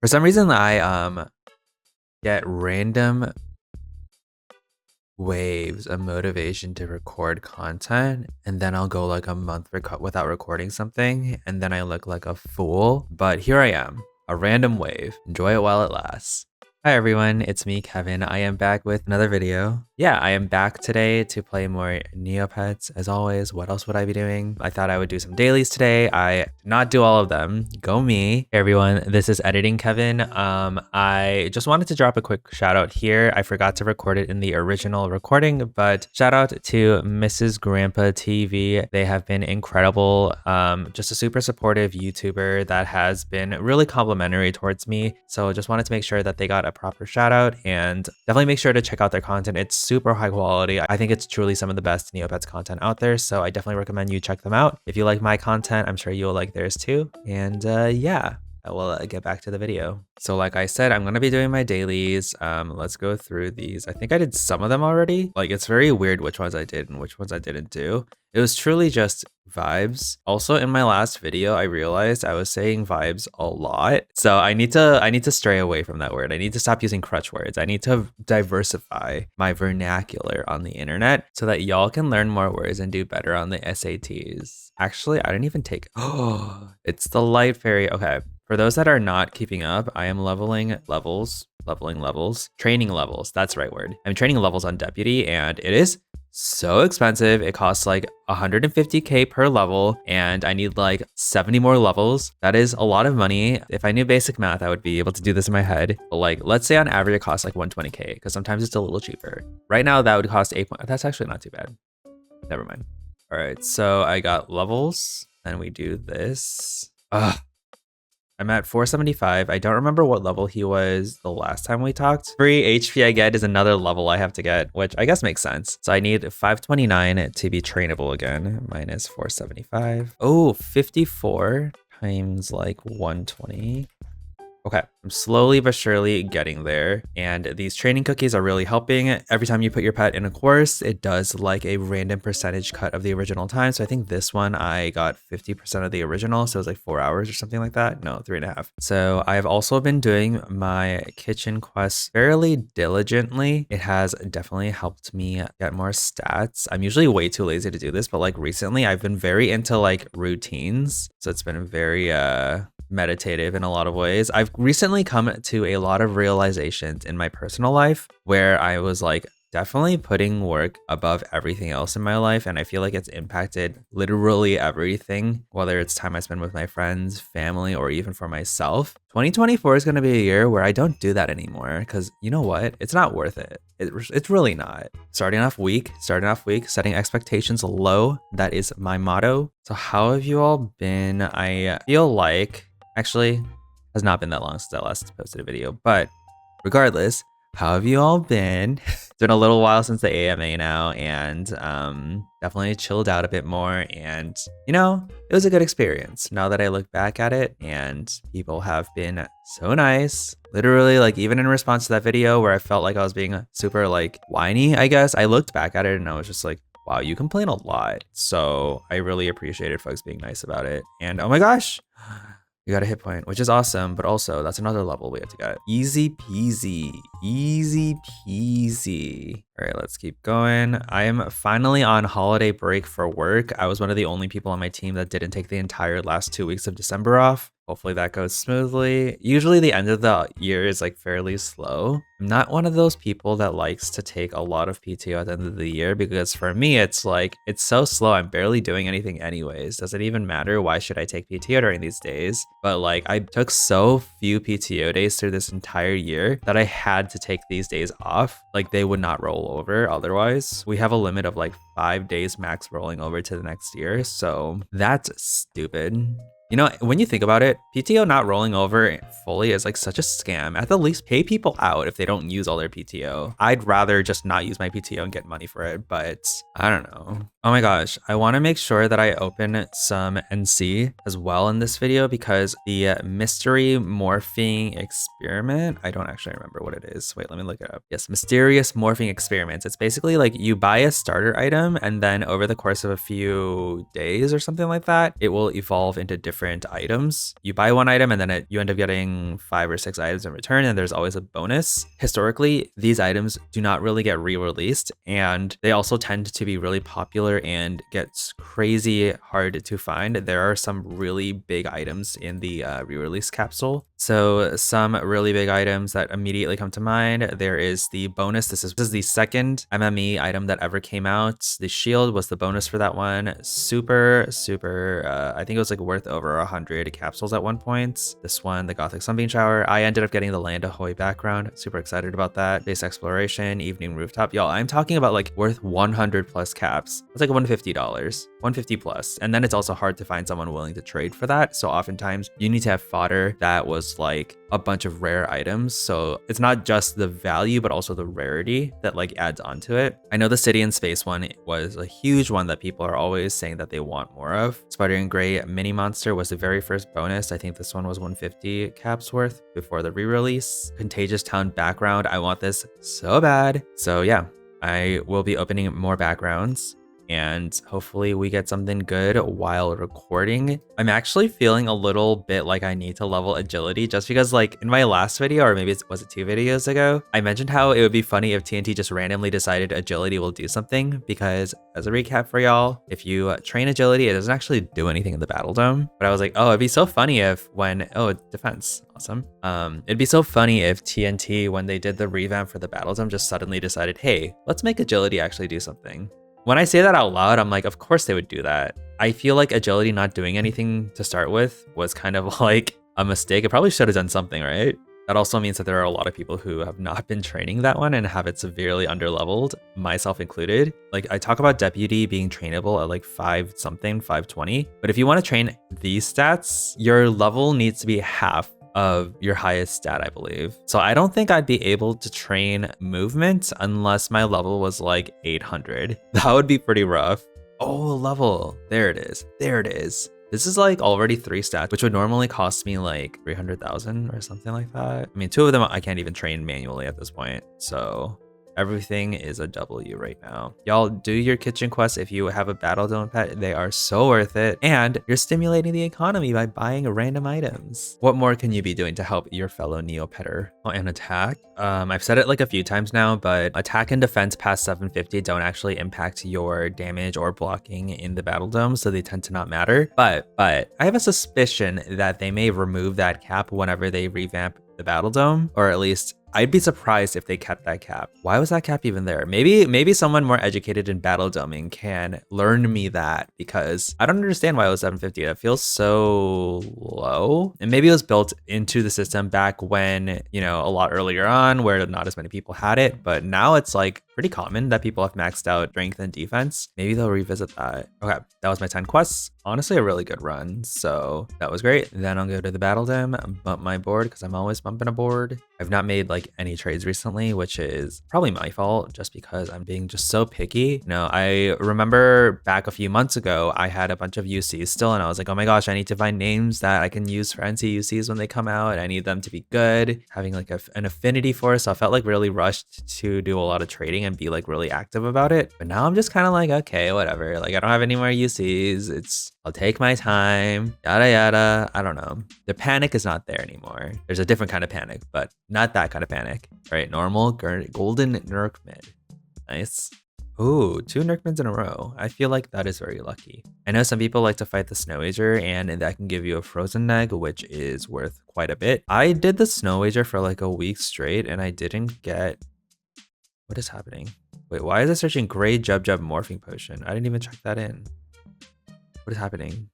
For some reason, I get random waves of motivation to record content, and then I'll go like a month without recording something, and then I look like a fool. But here I am, a random wave. Enjoy it while it lasts. Hi everyone, it's me, Kevin. I am back with another video. Yeah, I am back today to play more Neopets. As always, what else would I be doing? I thought I would do some dailies today. I did not do all of them. Go me. Hey everyone, this is Editing Kevin. I just wanted to drop a quick shout out here. I forgot to record it in the original recording, but shout out to Mrs. Grandpa TV. They have been incredible. Just a super supportive YouTuber that has been really complimentary towards me. So just wanted to make sure that they got a proper shout out, and definitely make sure to check out their content. It's super high quality. I think it's truly some of the best Neopets content out there, so I definitely recommend you check them out. If you like my content, I'm sure you'll like theirs too. And yeah, I will get back to the video. So like I said, I'm going to be doing my dailies. Let's go through these. I think I did some of them already. Like, it's very weird which ones I did and which ones I didn't do. It was truly just vibes. Also, in my last video, I realized I was saying vibes a lot. So I need to stray away from that word. I need to stop using crutch words. I need to diversify my vernacular on the internet so that y'all can learn more words and do better on the SATs. Actually, I didn't even take, oh, it's the light fairy. Okay. For those that are not keeping up, I am leveling levels, training levels. That's the right word. I'm training levels on Deputy, and it is so expensive. It costs like 150k per level, and I need like 70 more levels. That is a lot of money. If I knew basic math, I would be able to do this in my head. But like, let's say on average it costs like 120k, because sometimes it's a little cheaper. Right now that would cost 8. That's actually not too bad. Never mind. All right, so I got levels, and we do this. I'm at 475. I don't remember what level he was the last time we talked. Free HP I get is another level I have to get, which I guess makes sense. So I need 529 to be trainable again, minus 475. Oh, 54 times like 120. Okay, I'm slowly but surely getting there, and these training cookies are really helping. Every time you put your pet in a course, it does like a random percentage cut of the original time. So I think this one I got 50% of the original, so it was like 4 hours or something like that. No, 3.5. So I've also been doing my kitchen quests fairly diligently. It has definitely helped me get more stats. I'm usually way too lazy to do this, but like recently I've been very into like routines. So it's been very meditative in a lot of ways. I've recently come to a lot of realizations in my personal life where I was like definitely putting work above everything else in my life, and I feel like it's impacted literally everything, whether it's time I spend with my friends, family, or even for myself. 2024 is going to be a year where I don't do that anymore, because you know what? It's not worth it. It's really not. Starting off weak, setting expectations low. That is my motto. So how have you all been? I feel like, actually, has not been that long since I last posted a video, but regardless, how have you all been? It's been a little while since the AMA now, and definitely chilled out a bit more, and you know, it was a good experience now that I look back at it, and people have been so nice. Literally, like, even in response to that video where I felt like I was being super like whiny, I guess, I looked back at it and I was just like, wow, you complain a lot. So I really appreciated folks being nice about it. And oh my gosh, you got a hit point, which is awesome, but also that's another level we have to get. Easy peasy, easy peasy. All right, let's keep going. I am finally on holiday break for work. I was one of the only people on my team that didn't take the entire last 2 weeks of December off. Hopefully that goes smoothly. Usually the end of the year is like fairly slow. I'm not one of those people that likes to take a lot of PTO at the end of the year, because for me, it's like, it's so slow. I'm barely doing anything anyways. Does it even matter? Why should I take PTO during these days? But like, I took so few PTO days through this entire year that I had to take these days off. Like, they would not roll over otherwise. We have a limit of like 5 days max rolling over to the next year. So that's stupid. You know, when you think about it, PTO not rolling over fully is like such a scam. At the least pay people out if they don't use all their PTO. I'd rather just not use my PTO and get money for it, but I don't know. Oh my gosh, I want to make sure that I open some NC as well in this video, because the mystery morphing experiment, I don't actually remember what it is. Wait, let me look it up. Yes, mysterious morphing experiments. It's basically like you buy a starter item, and then over the course of a few days or something like that, it will evolve into different different items. You buy one item and then you end up getting 5 or 6 items in return, and there's always a bonus. Historically, these items do not really get re-released, and they also tend to be really popular and gets crazy hard to find. There are some really big items in the re-release capsule. So some really big items that immediately come to mind. There is the bonus. This is the second MME item that ever came out. The shield was the bonus for that one. Super, I think it was like worth over 100 capsules at one point. This one, the Gothic Sunbeam Shower. I ended up getting the Land Ahoy background. Super excited about that. Base Exploration, Evening Rooftop. Y'all, I'm talking about like worth 100 plus caps. It's like $150, 150 plus. And then it's also hard to find someone willing to trade for that. So oftentimes you need to have fodder that was like a bunch of rare items. So it's not just the value, but also the rarity that like adds onto it. I know the City and Space one was a huge one that people are always saying that they want more of. Spider and Gray Mini Monster was the very first bonus. I think this one was 150 caps worth before the re-release. Contagious Town background. I want this so bad. So yeah, I will be opening more backgrounds, and hopefully we get something good while recording. I'm actually feeling a little bit like I need to level agility, just because like in my last video, or maybe was it 2 videos ago, I mentioned how it would be funny if TNT just randomly decided agility will do something, because as a recap for y'all, if you train agility, it doesn't actually do anything in the Battle Dome. But I was like, oh, it'd be so funny if defense, awesome. It'd be so funny if TNT, when they did the revamp for the Battle Dome, just suddenly decided, hey, let's make agility actually do something. When I say that out loud, I'm like, of course they would do that. I feel like agility not doing anything to start with was kind of like a mistake. It probably should have done something, right? That also means that there are a lot of people who have not been training that one and have it severely underleveled, myself included. Like I talk about Deputy being trainable at like 520. But if you want to train these stats, your level needs to be half of your highest stat, I believe. So I don't think I'd be able to train movement unless my level was like 800. That would be pretty rough. Oh, level. There it is. There it is. This is like already 3 stats, which would normally cost me like 300,000 or something like that. I mean, 2 of them I can't even train manually at this point. So everything is a W right now. Y'all do your kitchen quests if you have a Battle Dome pet. They are so worth it. And you're stimulating the economy by buying random items. What more can you be doing to help your fellow Neopetter? Oh, and attack. I've said it like a few times now, but attack and defense past 750 don't actually impact your damage or blocking in the Battle Dome, so they tend to not matter. But I have a suspicion that they may remove that cap whenever they revamp the Battle Dome, or at least I'd be surprised if they kept that cap. Why was that cap even there? Maybe someone more educated in battle doming can learn me that, because I don't understand why it was 750. That feels so low. And maybe it was built into the system back when, you know, a lot earlier on where not as many people had it, but now it's like pretty common that people have maxed out strength and defense. Maybe they'll revisit that. Okay, that was my 10 quests. Honestly, a really good run. So that was great. Then I'll go to the battle dome, bump my board because I'm always bumping a board. I've not made like any trades recently, which is probably my fault just because I'm being just so picky. You know, I remember back a few months ago, I had a bunch of UCs still, and I was like, oh my gosh, I need to find names that I can use for NC UCs when they come out. I need them to be good, having like an affinity for it. So I felt like really rushed to do a lot of trading and be like really active about it. But now I'm just kind of like, okay, whatever. Like I don't have any more UCs. I'll take my time, yada yada. I don't know. The panic is not there anymore. There's a different kind of panic, but not that kind of panic. All right, normal, golden Nurk mid. Nice. Ooh, 2 Nurkmids in a row. I feel like that is very lucky. I know some people like to fight the Snow Wager, and that can give you a Frozen Neg, which is worth quite a bit. I did the Snow Wager for like a week straight, and I didn't get... What is happening? Wait, why is it searching Gray Jub Morphing Potion? I didn't even check that in. What is happening?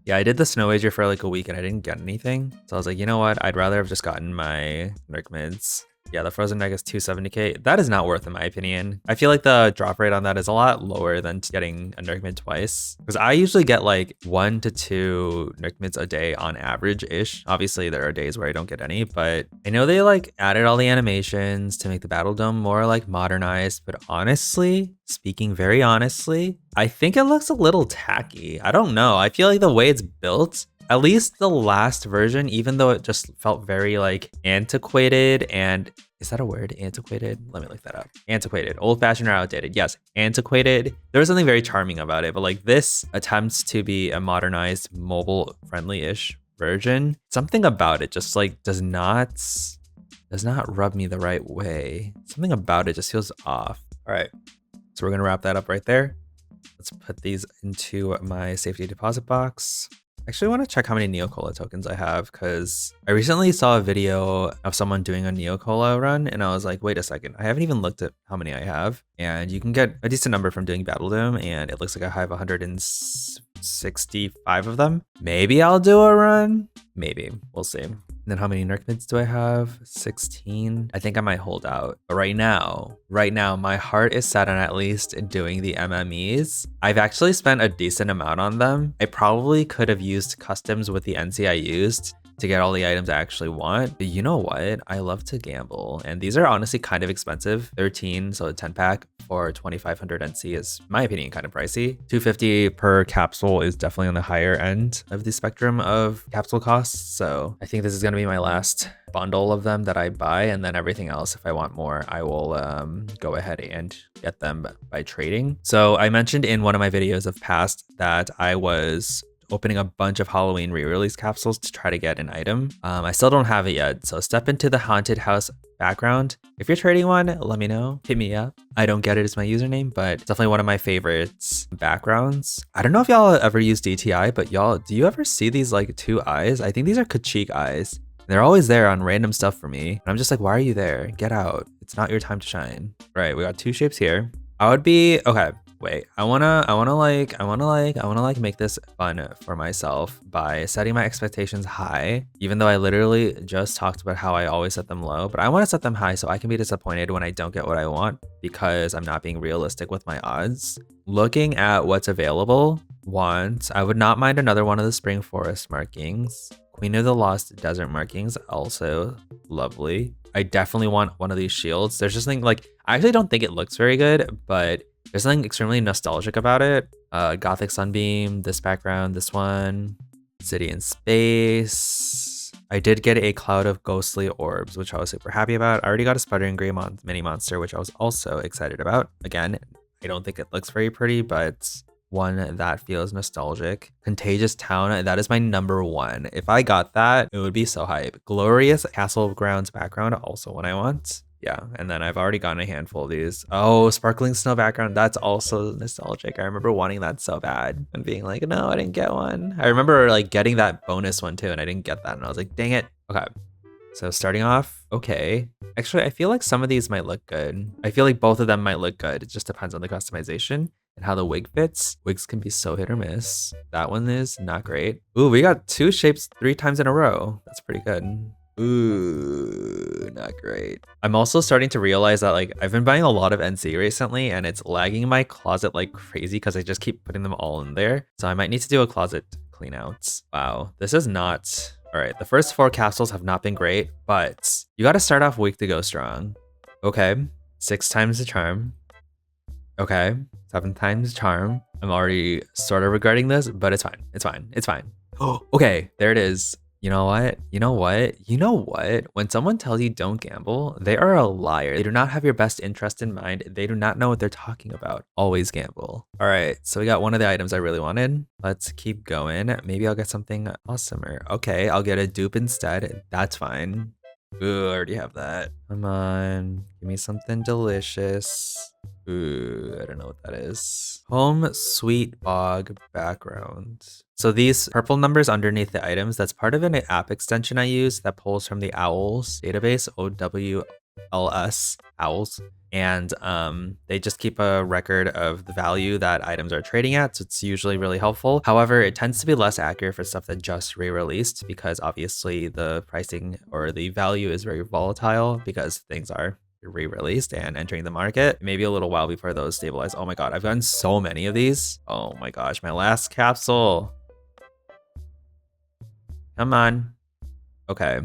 Yeah, I did the Snow Wager for like a week and I didn't get anything. So I was like, you know what? I'd rather have just gotten my Nurk mids. Yeah, the Frozen Neg is 270k. That is not worth in my opinion. I feel like the drop rate on that is a lot lower than getting a Nurk mid twice. Because I usually get like 1 to 2 Nurk mids a day on average-ish. Obviously, there are days where I don't get any, but I know they like added all the animations to make the Battle Dome more like modernized. But honestly, speaking very honestly, I think it looks a little tacky. I don't know. I feel like the way it's built, At least the last version, even though it just felt very like antiquated and is that a word? Antiquated? Let me look that up. Antiquated. Old-fashioned or outdated. Yes, antiquated. There was something very charming about it, but like this attempts to be a modernized, mobile-friendly-ish version. Something about it just like does not rub me the right way. Something about it just feels off. All right, so we're gonna wrap that up right there. Let's put these into my safety deposit box. Actually, I want to check how many Neocola tokens I have because I recently saw a video of someone doing a Neocola run and I was like, wait a second, I haven't even looked at how many I have. And you can get a decent number from doing Battle Doom and it looks like I have 165 of them. Maybe I'll do a run. Maybe. We'll see. And then how many Neopets do I have? 16. I think I might hold out. But right now, my heart is set on at least doing the MMEs. I've actually spent a decent amount on them. I probably could have used customs with the NC I used to get all the items I actually want. But you know what? I love to gamble. And these are honestly kind of expensive. 13, so a 10 pack for 2,500 NC is, in my opinion, kind of pricey. 250 per capsule is definitely on the higher end of the spectrum of capsule costs. So I think this is gonna be my last bundle of them that I buy, and then everything else, if I want more, I will go ahead and get them by trading. So I mentioned in one of my videos of past that I was opening a bunch of Halloween re-release capsules to try to get an item. I still don't have it yet, so step into the haunted house background. If you're trading one, let me know, hit me up. I don't get it as my username, but definitely one of my favorites backgrounds. I don't know if y'all ever use DTI, but y'all, do you ever see these like 2 eyes? I think these are Kachik eyes. They're always there on random stuff for me. And I'm just like, why are you there? Get out. It's not your time to shine. All right, we got 2 shapes here. I would be, okay. Wait, I wanna make this fun for myself by setting my expectations high, even though I literally just talked about how I always set them low, but I wanna set them high so I can be disappointed when I don't get what I want because I'm not being realistic with my odds. Looking at what's available, I would not mind another one of the Spring Forest markings. Queen of the Lost Desert markings, also lovely. I definitely want one of these shields. There's just something like, I actually don't think it looks very good, but there's something extremely nostalgic about it. Gothic Sunbeam, this background, this one, City in Space. I did get a Cloud of Ghostly Orbs, which I was super happy about. I already got a Sputtering Gray Mini Monster, which I was also excited about. Again, I don't think it looks very pretty, but one that feels nostalgic. Contagious Town, that is my #1. If I got that, it would be so hype. Glorious Castle Grounds background, also one I want. Yeah, and then I've already gotten a handful of these. Oh, Sparkling Snow background, that's also nostalgic. I remember wanting that so bad and being like, no, I didn't get one. I remember like getting that bonus one too, and I didn't get that, and I was like, dang it. Okay, so starting off, okay. Actually, I feel like some of these might look good. I feel like both of them might look good. It just depends on the customization and how the wig fits. Wigs can be so hit or miss. That one is not great. Ooh, we got 2 shapes 3 times in a row. That's pretty good. Ooh, not great. I'm also starting to realize that like I've been buying a lot of NC recently and it's lagging my closet like crazy because I just keep putting them all in there. So I might need to do a closet clean out. Wow, this is not, all right. The first 4 capsules have not been great, but you got to start off weak to go strong. Okay, 6 times the charm. Okay, 7 times charm. I'm already sort of regretting this, but it's fine. It's fine. It's fine. Oh, okay, there it is. You know what? You know what? You know what? When someone tells you don't gamble, they are a liar. They do not have your best interest in mind. They do not know what they're talking about. Always gamble. All right, so we got one of the items I really wanted. Let's keep going. Maybe I'll get something awesomer. Okay, I'll get a dupe instead. That's fine. Ooh, I already have that. Come on, give me something delicious. Ooh, I don't know what that is. Home Sweet Bog background. So these purple numbers underneath the items, that's part of an app extension I use that pulls from the Owls database, OWLS, Owls. And they just keep a record of the value that items are trading at, so it's usually really helpful. However, it tends to be less accurate for stuff that just re-released because obviously the pricing or the value is very volatile because things are re-released and entering the market. Maybe a little while before those stabilize. Oh my god, I've gotten so many of these. Oh my gosh, my last capsule. Come on. Okay.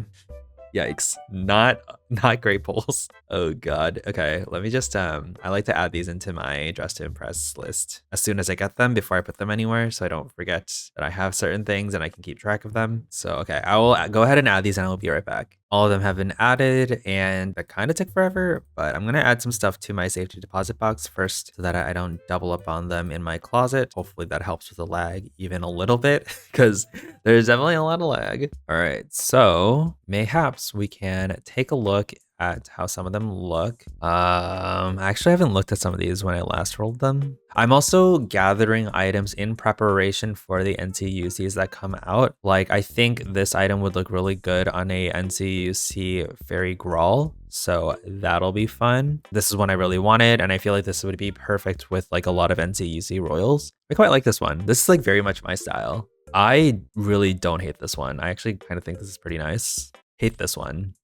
Yikes. Not Not great polls. Oh god. Okay, let me just I like to add these into my dress to impress list as soon as I get them before I put them anywhere so I don't forget that I have certain things and I can keep track of them. So okay, I will go ahead and add these and I'll be right back. All of them have been added and that kind of took forever, but I'm gonna add some stuff to my safety deposit box first so that I don't double up on them in my closet. Hopefully that helps with the lag even a little bit because there's definitely a lot of lag. All right, so mayhaps we can take a look at how some of them look. I actually haven't looked at some of these when I last rolled them. I'm also gathering items in preparation for the NCUCs that come out. Like, I think this item would look really good on a NCUC Fairy Grawl. So that'll be fun. This is one I really wanted, and I feel like this would be perfect with like a lot of NCUC Royals. I quite like this one. This is like very much my style. I really don't hate this one. I actually kind of think this is pretty nice. Hate this one.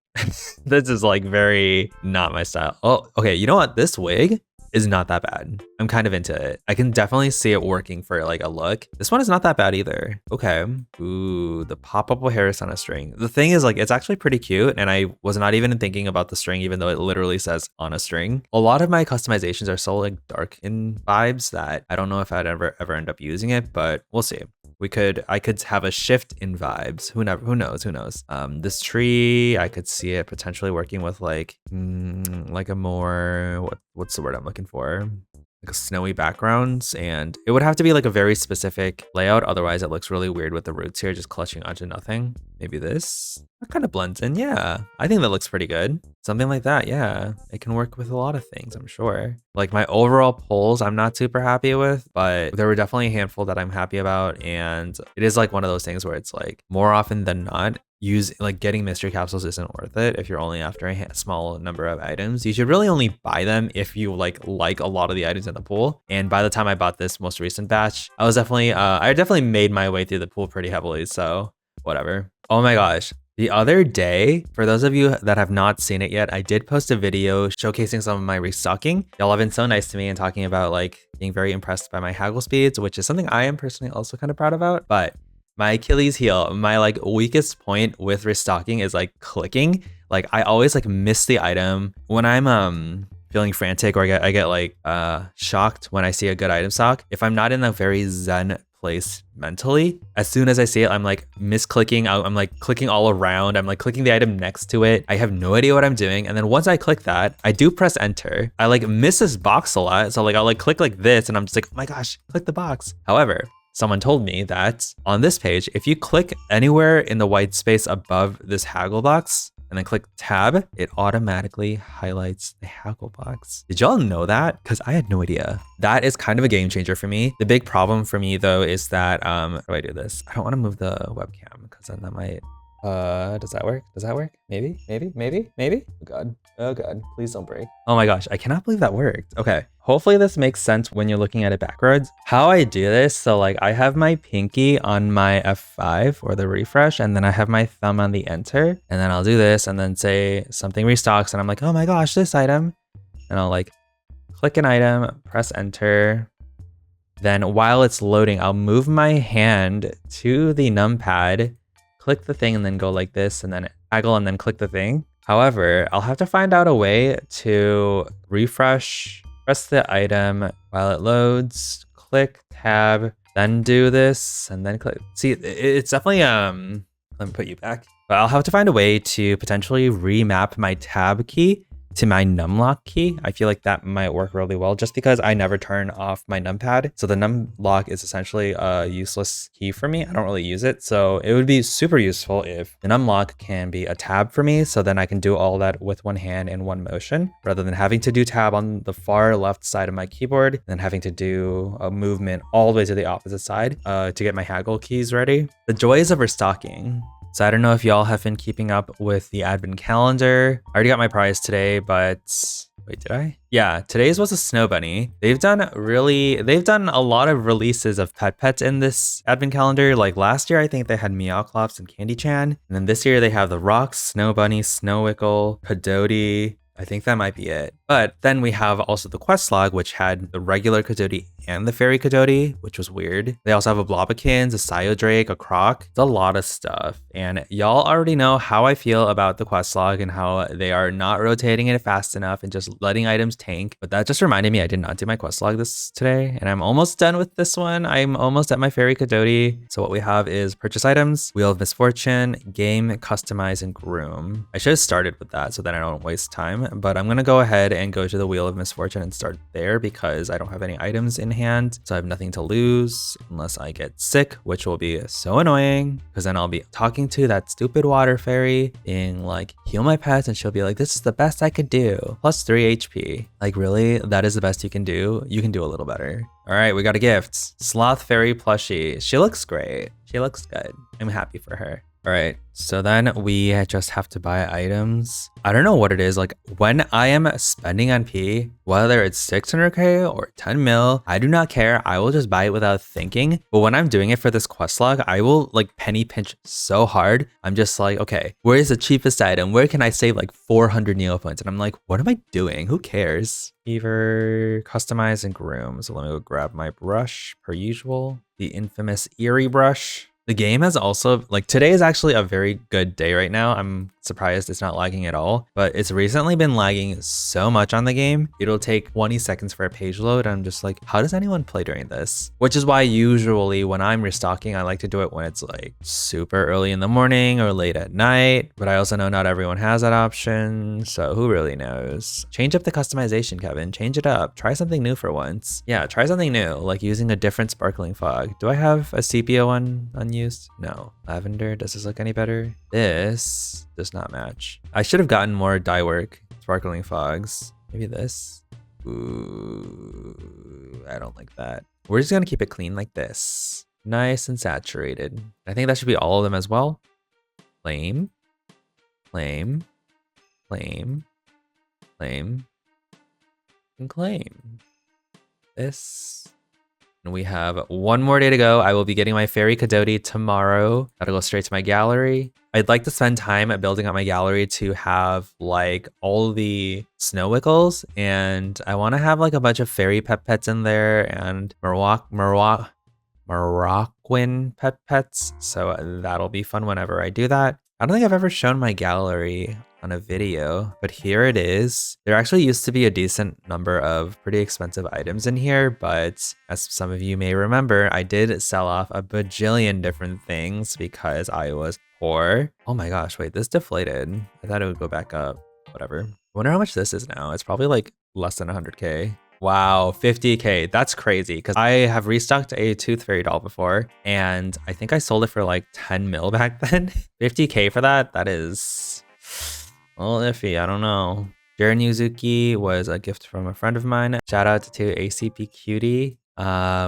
This is like very not my style. Oh, okay. You know what? This wig is not that bad. I'm kind of into it. I can definitely see it working for like a look. This one is not that bad either. Okay. Ooh, the pop-up Harris on a string. The thing is like, it's actually pretty cute. And I was not even thinking about the string, even though it literally says on a string. A lot of my customizations are so like dark in vibes that I don't know if I'd ever end up using it, but we'll see. I could have a shift in vibes. Who knows? This tree, I could see it potentially working with like a more, what's the word I'm looking for? Like a snowy backgrounds, and it would have to be like a very specific layout. Otherwise it looks really weird with the roots here just clutching onto nothing. Maybe this, that kind of blends in. Yeah, I think that looks pretty good. Something like that. Yeah, it can work with a lot of things, I'm sure. Like my overall polls, I'm not super happy with, but there were definitely a handful that I'm happy about. And it is like one of those things where it's like more often than not, getting mystery capsules isn't worth it if you're only after a small number of items. You should really only buy them if you like a lot of the items in the pool. And by the time I bought this most recent batch, I definitely made my way through the pool pretty heavily. So whatever. Oh my gosh. The other day, for those of you that have not seen it yet, I did post a video showcasing some of my restocking. Y'all have been so nice to me and talking about like being very impressed by my haggle speeds, which is something I am personally also kind of proud about. But my Achilles heel, my like weakest point with restocking is like clicking. Like I always like miss the item when I'm feeling frantic, or I get like shocked when I see a good item stock. If I'm not in a very zen place mentally, as soon as I see it, I'm like misclicking. I'm like clicking all around. I'm like clicking the item next to it. I have no idea what I'm doing. And then once I click that, I do press enter. I like miss this box a lot. So like I'll like click like this and I'm just like, oh my gosh, click the box. However, someone told me that on this page, if you click anywhere in the white space above this haggle box and then click tab, it automatically highlights the haggle box. Did y'all know that? Because I had no idea. That is kind of a game changer for me. The big problem for me though is that, how do I do this? I don't want to move the webcam because then that might, does that work? Does that work? Maybe? Oh God, please don't break. Oh my gosh, I cannot believe that worked. Okay, hopefully this makes sense when you're looking at it backwards. How I do this, so like I have my pinky on my F5 or the refresh, and then I have my thumb on the enter, and then I'll do this and then say something restocks, and I'm like, oh my gosh, this item. And I'll like click an item, press enter. Then while it's loading, I'll move my hand to the numpad, click the thing, and then go like this, and then haggle, and then click the thing. However, I'll have to find out a way to refresh, press the item while it loads, click tab, then do this, and then click. See, it's definitely, let me put you back. But I'll have to find a way to potentially remap my tab key to my numlock key. I feel like that might work really well just because I never turn off my numpad. So the numlock is essentially a useless key for me. I don't really use it. So it would be super useful if the numlock can be a tab for me. So then I can do all that with one hand in one motion rather than having to do tab on the far left side of my keyboard and then having to do a movement all the way to the opposite side to get my haggle keys ready. The joys of restocking. So I don't know if y'all have been keeping up with the advent calendar. I already got my prize today, but wait, did I? Yeah, today's was a snow bunny. They've done a lot of releases of pets in this advent calendar. Like last year, I think they had Meowclops and Candy Chan. And then this year they have the Rocks, Snow Bunny, Snow Wickle, Kadoti, I think that might be it. But then we have also the quest log, which had the regular Kadoti and the fairy Kadoti, which was weird. They also have a Blobikins, a Psyodrake, a Croc. It's a lot of stuff. And y'all already know how I feel about the quest log and how they are not rotating it fast enough and just letting items tank. But that just reminded me I did not do my quest log today. And I'm almost done with this one. I'm almost at my fairy Kadoti. So what we have is purchase items, Wheel of Misfortune, game, customize, and groom. I should have started with that so that I don't waste time. But I'm gonna go ahead and go to the Wheel of Misfortune and start there because I don't have any items in hand. So I have nothing to lose unless I get sick, which will be so annoying because then I'll be talking to that stupid water fairy being like, heal my pets, and she'll be like, this is the best I could do. Plus 3 HP. Like, really? That is the best you can do? You can do a little better. All right, we got a gift. Sloth Fairy plushie. She looks great. She looks good. I'm happy for her. All right, so then we just have to buy items. I don't know what it is. Like when I am spending on P, whether it's 600k or 10 mil, I do not care. I will just buy it without thinking. But when I'm doing it for this quest log, I will like penny pinch so hard. I'm just like, okay, where is the cheapest item? Where can I save like 400 Neopets? And I'm like, what am I doing? Who cares? Fever, customize, and groom. So let me go grab my brush per usual. The infamous Eerie brush. The game has also, like today is actually a very good day right now. I'm surprised it's not lagging at all, but it's recently been lagging so much on the game. It'll take 20 seconds for a page load. I'm just like, how does anyone play during this? Which is why usually when I'm restocking, I like to do it when it's like super early in the morning or late at night. But I also know not everyone has that option. So who really knows? Change up the customization, Kevin. Change it up. Try something new for once. Yeah, try something new, like using a different sparkling fog. Do I have a sepia one unused? No. Lavender, does this look any better? This does not match. I should have gotten more dye work, sparkling fogs. Maybe this. Ooh, I don't like that. We're just gonna keep it clean like this. Nice and saturated. I think that should be all of them as well. Flame, flame, flame, flame, and claim. This. And we have one more day to go. I will be getting my fairy Kadoti tomorrow. That'll go straight to my gallery. I'd like to spend time at building up my gallery to have like all the snow wickles, and I want to have like a bunch of fairy pets in there and Moroccan pets. So that'll be fun whenever I do that. I don't think I've ever shown my gallery on a video, but here it is. There actually used to be a decent number of pretty expensive items in here, but as some of you may remember, I did sell off a bajillion different things because I was poor. Oh my gosh, wait, this deflated. I thought it would go back up. Whatever. I wonder how much this is now. It's probably like less than 100k. Wow, 50k. That's crazy because I have restocked a Tooth Fairy doll before and I think I sold it for like 10 mil back then. 50k for that? That is a little iffy. I don't know. Jaren Yuzuki was a gift from a friend of mine. Shout out to ACP Cutie. We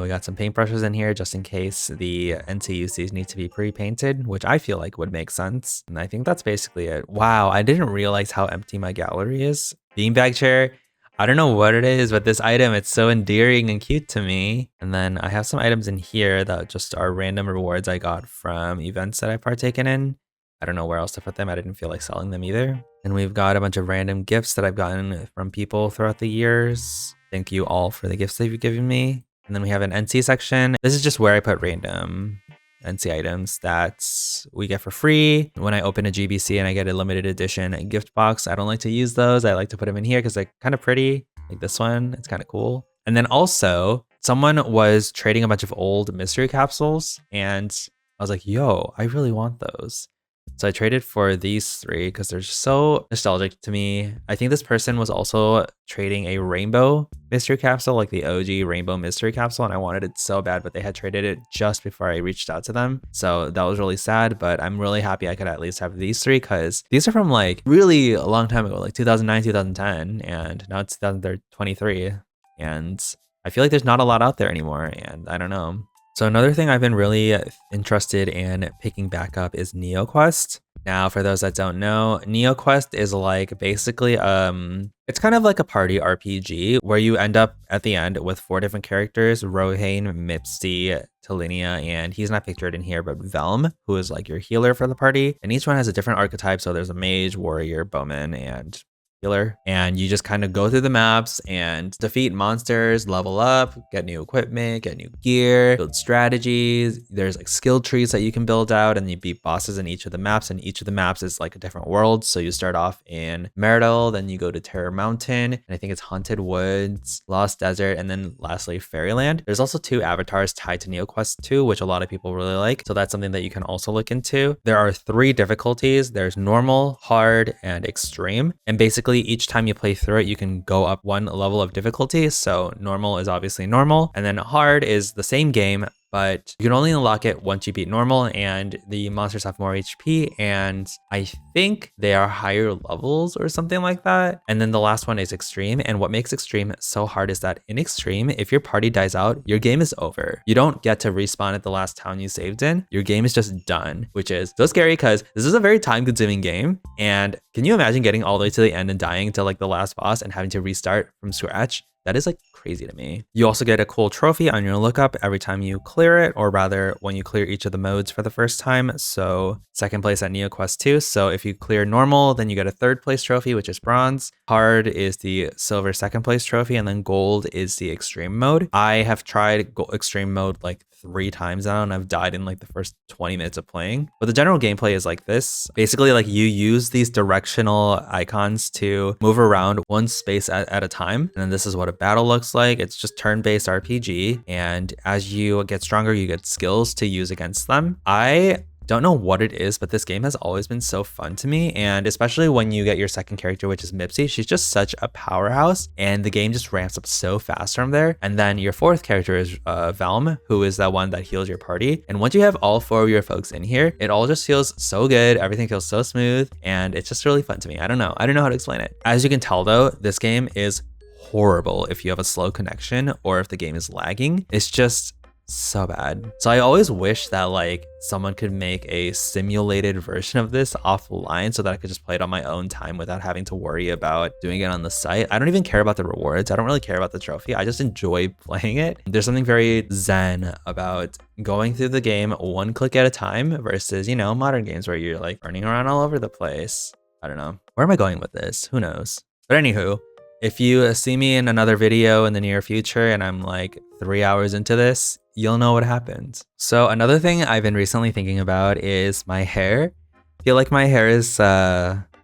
got some paintbrushes in here just in case the NCUCs need to be pre-painted, which I feel like would make sense. And I think that's basically it. Wow, I didn't realize how empty my gallery is. Beanbag chair. I don't know what it is, but this item, it's so endearing and cute to me. And then I have some items in here that just are random rewards I got from events that I've partaken in. I don't know where else to put them. I didn't feel like selling them either. And we've got a bunch of random gifts that I've gotten from people throughout the years. Thank you all for the gifts that you've given me. And then we have an NC section. This is just where I put random NC items that we get for free. When I open a GBC and I get a limited edition gift box, I don't like to use those. I like to put them in here because they're kind of pretty. Like this one, it's kind of cool. And then also, someone was trading a bunch of old mystery capsules and I was like, yo, I really want those. So I traded for these three because they're so nostalgic to me. I think this person was also trading a rainbow mystery capsule, like the OG rainbow mystery capsule, and I wanted it so bad, but they had traded it just before I reached out to them. So that was really sad, but I'm really happy I could at least have these three because these are from like really a long time ago, like 2009, 2010, and now it's 2023. And I feel like there's not a lot out there anymore, and I don't know. So another thing I've been really interested in picking back up is Neoquest. Now, for those that don't know, Neoquest is like basically, it's kind of like a party RPG where you end up at the end with 4 different characters, Rohane, Mipsy, Talinia, and he's not pictured in here, but Velm, who is like your healer for the party. And each one has a different archetype. So there's a mage, warrior, bowman, and healer. And you just kind of go through the maps and defeat monsters, level up, get new equipment, get new gear, build strategies. There's like skill trees that you can build out, and you beat bosses in each of the maps, and each of the maps is like a different world. So you start off in Meridel, then you go to Terror Mountain, and I think it's Haunted Woods, Lost Desert, and then lastly Fairyland. There's also 2 avatars tied to Neoquest 2, which a lot of people really like. So that's something that you can also look into. There are 3 difficulties. There's normal, hard, and extreme. And basically each time you play through it, you can go up 1 level of difficulty. So normal is obviously normal, and then hard is the same game, but you can only unlock it once you beat normal, and the monsters have more HP, and I think they are higher levels or something like that. And then the last one is extreme, and what makes extreme so hard is that in extreme, if your party dies out, your game is over. You don't get to respawn at the last town you saved in. Your game is just done, which is so scary because this is a very time-consuming game. And can you imagine getting all the way to the end and dying to like the last boss and having to restart from scratch? That is like crazy to me. You also get a cool trophy on your lookup every time you clear it, or rather when you clear each of the modes for the first time. So 2nd place at Neoquest 2. So if you clear normal, then you get a 3rd place trophy, which is bronze. Hard is the silver 2nd place trophy, and then gold is the extreme mode. I have tried extreme mode like 3 times now, and I've died in like the first 20 minutes of playing. But the general gameplay is like this. Basically, like you use these directional icons to move around 1 space at a time. And then this is what a battle looks like. It's just turn-based RPG. And as you get stronger, you get skills to use against them. I don't know what it is, but this game has always been so fun to me. And especially when you get your 2nd character, which is Mipsy, she's just such a powerhouse, and the game just ramps up so fast from there. And then your 4th character is Valm, who is the one that heals your party. And once you have all 4 of your folks in here, it all just feels so good. Everything feels so smooth, and it's just really fun to me. I don't know how to explain it. As you can tell though, this game is horrible if you have a slow connection or if the game is lagging. It's just so bad. So I always wish that like someone could make a simulated version of this offline so that I could just play it on my own time without having to worry about doing it on the site. I don't even care about the rewards. I don't really care about the trophy. I just enjoy playing it. There's something very zen about going through the game 1 click at a time versus, you know, modern games where you're like running around all over the place. I don't know. Where am I going with this? Who knows? But anywho, if you see me in another video in the near future and I'm like 3 hours into this, you'll know what happened. So another thing I've been recently thinking about is my hair. I feel like my hair is like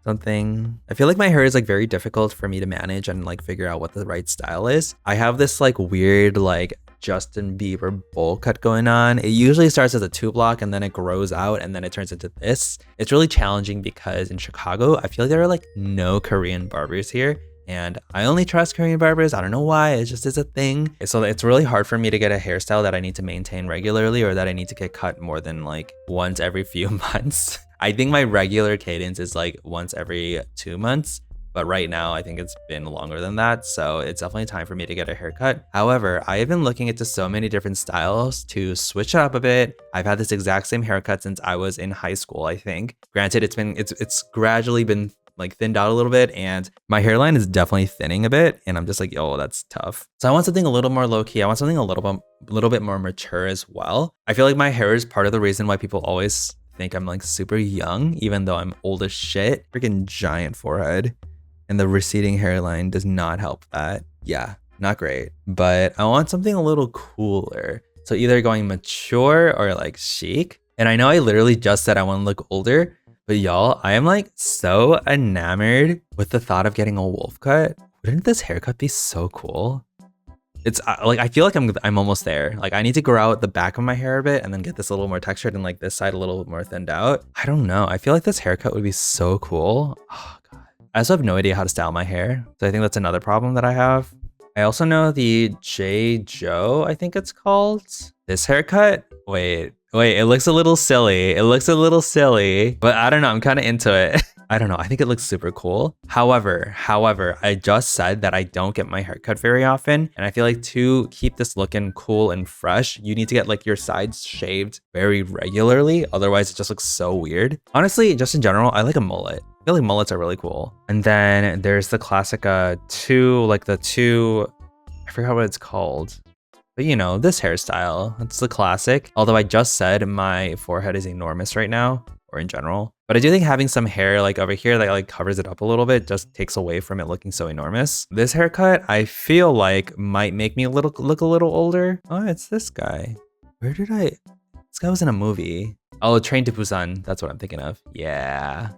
very difficult for me to manage and like figure out what the right style is. I have this like weird like Justin Bieber bowl cut going on. It usually starts as a 2-block and then it grows out and then it turns into this. It's really challenging because in Chicago, I feel like there are like no Korean barbers here. And I only trust Korean barbers. I don't know why, it just is a thing. So it's really hard for me to get a hairstyle that I need to maintain regularly or that I need to get cut more than like once every few months. I think my regular cadence is like once every 2 months. But right now, I think it's been longer than that. So it's definitely time for me to get a haircut. However, I have been looking into so many different styles to switch it up a bit. I've had this exact same haircut since I was in high school, I think. Granted, it's gradually been like thinned out a little bit, and my hairline is definitely thinning a bit, and I'm just like, yo, that's tough. So I want something a little more low-key. I want something a little bit more mature as well. I feel like my hair is part of the reason why people always think I'm like super young, even though I'm old as shit. Freaking giant forehead, and the receding hairline does not help that. Yeah, not great. But I want something a little cooler. So either going mature or like chic. And I know I literally just said I want to look older, but y'all, I am like so enamored with the thought of getting a wolf cut. Wouldn't this haircut be so cool? It's like, I feel like I'm almost there. Like I need to grow out the back of my hair a bit and then get this a little more textured and like this side a little more thinned out. I don't know. I feel like this haircut would be so cool. Oh God. I also have no idea how to style my hair. So I think that's another problem that I have. I also know the J. Joe, I think it's called. This haircut. Wait, it looks a little silly. But I don't know. I'm kind of into it. I don't know. I think it looks super cool. However, I just said that I don't get my hair cut very often. And I feel like to keep this looking cool and fresh, you need to get like your sides shaved very regularly. Otherwise, it just looks so weird. Honestly, just in general, I like a mullet. I feel like mullets are really cool. And then there's the classic I forgot what it's called. But you know, this hairstyle, it's the classic. Although I just said my forehead is enormous right now. or in general. But I do think having some hair like over here that like covers it up a little bit just takes away from it looking so enormous. This haircut I feel like might make me look a little older. Oh, it's this guy. Where did this guy was in a movie. Oh, Train to Busan. That's what I'm thinking of. Yeah.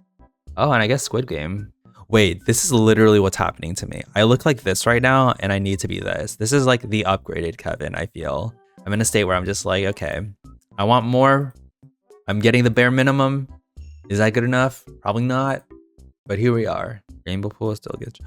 Oh, and I guess Squid Game. Wait, this is literally what's happening to me. I look like this right now and I need to be this. This is like the upgraded Kevin, I feel. I'm in a state where I'm just like, okay, I want more. I'm getting the bare minimum. Is that good enough? Probably not. But here we are. Rainbow Pool is still good.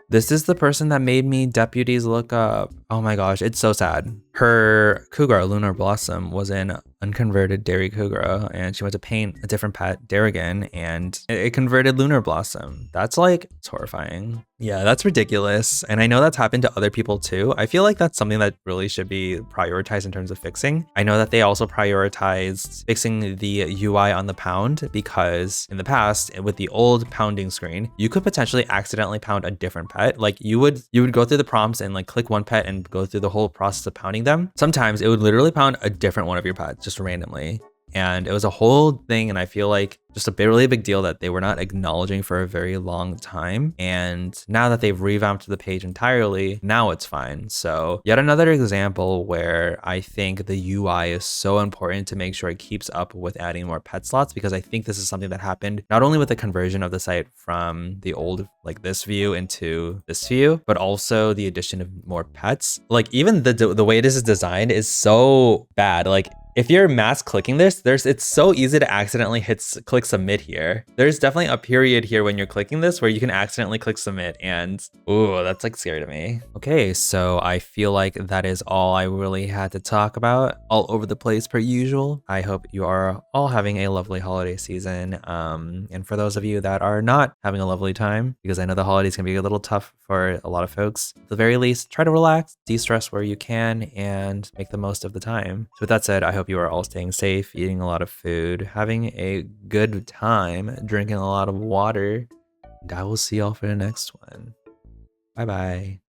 This is the person that made me Deputies look up. Oh my gosh, it's so sad. Her Cougar, Lunar Blossom, was in Unconverted Dairy Cougar, and she went to paint a different pet, Darrigan, and it converted Lunar Blossom. That's like, it's horrifying. Yeah, that's ridiculous. And I know that's happened to other people too. I feel like that's something that really should be prioritized in terms of fixing. I know that they also prioritized fixing the UI on the pound because in the past, with the old pounding screen, you could potentially accidentally pound a different pet. Like you would go through the prompts and like click one pet and go through the whole process of pounding them. Sometimes it would literally pound a different one of your pets just randomly. And it was a whole thing, and I feel like just a really big deal that they were not acknowledging for a very long time. And now that they've revamped the page entirely, now it's fine. So yet another example where I think the UI is so important to make sure it keeps up with adding more pet slots, because I think this is something that happened not only with the conversion of the site from the old, like this view into this view, but also the addition of more pets. Like even the way this is designed is so bad. Like if you're mass clicking this, it's so easy to accidentally click submit here. There's definitely a period here when you're clicking this where you can accidentally click submit, and ooh, that's like scary to me. Okay, so I feel like that is all I really had to talk about, all over the place per usual. I hope you are all having a lovely holiday season. And for those of you that are not having a lovely time, because I know the holidays can be a little tough for a lot of folks, at the very least, try to relax, de-stress where you can, and make the most of the time. So with that said, I hope you are all staying safe, eating a lot of food, having a good time, drinking a lot of water, and I will see y'all for the next one. Bye bye.